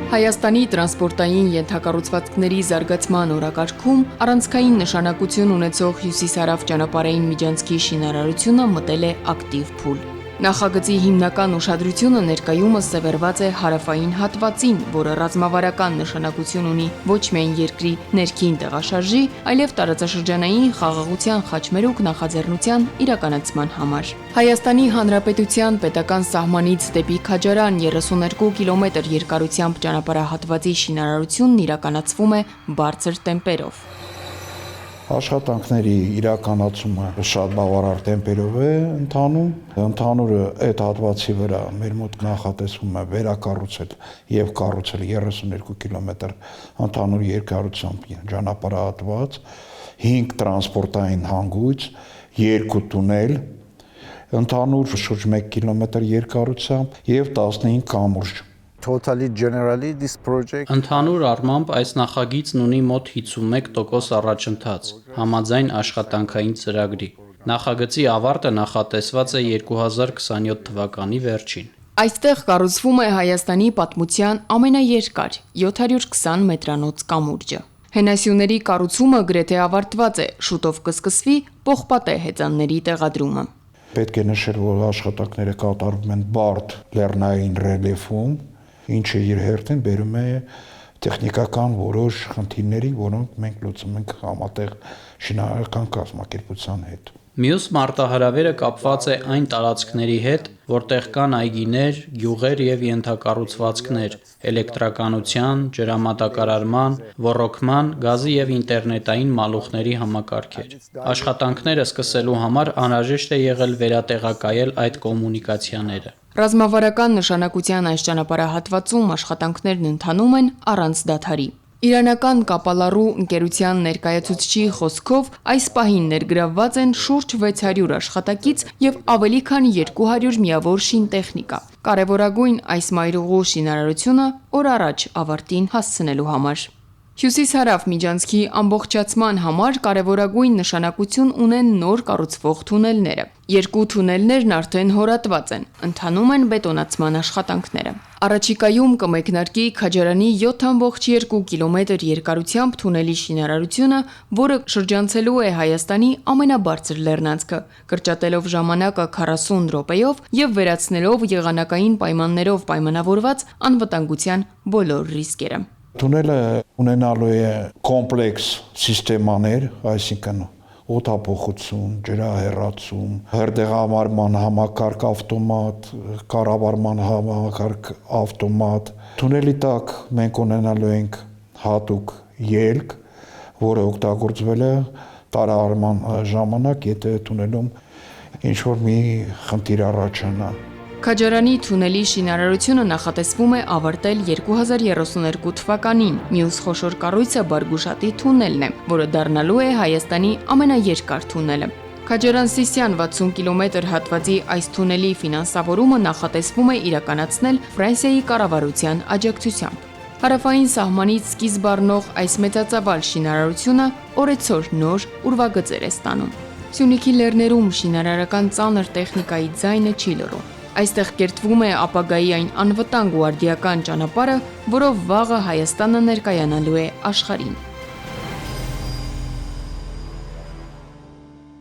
Հայաստանի տրանսպորտային ենթակառուցվածքների զարգացման օրակարգում առանցքային նշանակություն ունեցող հյուսիսարավ ճանապարհային միջանցքի շինարարությունը մտել է ակտիվ փուլ։ Նախագծի հիմնական ուշադրությունը ներկայումս սևեռված է հարավային հատվածին, որը ռազմավարական նշանակություն ունի ոչ միայն երկրի ներքին տեղաշարժի, այլև տարածաշրջանային խաղաղության խաչմերուկ նախաձեռնության իրականացման համար։ Հայաստանի Հանրապետության պետական սահմանից դեպի Քաջարան 32 կիլոմետր երկարությամբ ճանապարհահատվածի շինարարությունն իրականացվում է բարձր տեմպերով։ Աշխատանքների իրականացումը շատ բավարար տեմպերով է ընթանում։ Ընդհանուրը այդ հատվածի վրա մեր մոտ նախատեսվում է վերակառուցել եւ կառուցել 32 կիլոմետր ընդհանուր երկարությամբ ճանապարհահատված, 5 տրանսպորտային հանգույց, 2 տունել, ընդհանուր շուրջ 1 կիլոմետր երկարությամբ եւ 15 կամուրջ։ Ընդհանուր առմամբ այս նախագիծն ունի մոտ 51% առաջընթաց, համաձայն աշխատանքային ծրագրի։ Նախագծի ավարտը նախատեսված է 2027 թվականի վերջին։ Այստեղ կառուցվում է Հայաստանի պատմության ամենաերկար 720 մետրանոց կամուրջը։ Հենասյուների կառուցումը գրեթե ավարտված է, շուտով կսկսվի պողպատե հեծանների տեղադրումը։ Պետք է նշել, որ աշխատանքները կատարվում են բարդ լեռնային ռելիեֆում, ինչը իր հերթին բերում է տեխնիկական որոշ խնդիրների, որոնք մենք լուծում ենք համատեղ շինարարական կազմակերպության հետ։ Մյուս մարտահրավերը կապված է այն տարածքների հետ, որտեղ կան այգիներ, գյուղեր եւ ենթակառուցվածքներ, էլեկտրականության, ջրամատակարարման, ոռոգման, գազի եւ ինտերնետային մալուխների համակարգեր։ Աշխատանքները սկսելու համար անհրաժեշտ է եղել վերատեղակայել այդ կոմունիկացիաները։ Ռազմավարական նշանակության այս ճանապարհահատվածում աշխատանքներն ընթանում են առանց դադարի։ Իրանական Կապալառու ընկերության ներկայացուցչի խոսքով այս պահին ներգրավված են շուրջ 600 աշխատակից եւ ավելի քան 200 միավոր շինտեխնիկա։ Կարևորագույն այս մայրուղու շինարարությունը օր առաջ ավարտին հասցնելու համար։ Հյուսիս-հարավ միջանցքի ամբողջացման համար կարևորագույն նշանակություն ունեն նոր կառուցվող թունելները։ 2 թունելներն արդեն հորատված են, ընթանում են բետոնացման աշխատանքները։ Առաջիկայում կմեկնարկի Քաջարանի 7.2 կիլոմետր երկարությամբ թունելի շինարարությունը, որը շրջանցելու է Հայաստանի ամենաբարձր լեռնանցքը, կրճատելով ժամանակը 40 րոպեով եւ վերացնելով եղանակային պայմաններով պայմանավորված անվտանգության բոլոր ռիսկերը։ Թունելը ունենալու է կոմպլեքս սիստեմաներ, այսինքն օդափոխություն, ջրահեռացում, հրդեհամարման համակարգ ավտոմատ, կառավարման համակարգ ավտոմատ։ Թունելի տակ մենք ունենալու ենք հատուկ ելք, որը օգտագործվել է տարածման ժամանակ, եթե թունելում ինչ-որ մի խնդիր առաջանա։ Քաջարանի թունելի շինարարությունը նախատեսվում է ավարտել 2032 թվականին։ Մյուս խոշոր կառույցը Բարգուշատի թունելն է, որը դառնալու է Հայաստանի ամենաերկար թունելը։ Քաջարան-Սիսիան 60 կիլոմետր հատվածի այս թունելի ֆինանսավորումը նախատեսվում է իրականացնել Ֆրանսիայի կառավարության աջակցությամբ։ Հարավային սահմանից սկիզբ առնող այս մեծածավալ շինարարությունը օրեցօր նոր ուրվագծեր է ստանում։ Սյունիքի լեռներում շինարարական ծանր տեխնիկայի ձայնը չի լռում։ Այստեղ կերտվում է ապագայի այն անվտանգ ու արդիական ճանապարհը, որով վաղը Հայաստանը ներկայանալու է աշխարհին։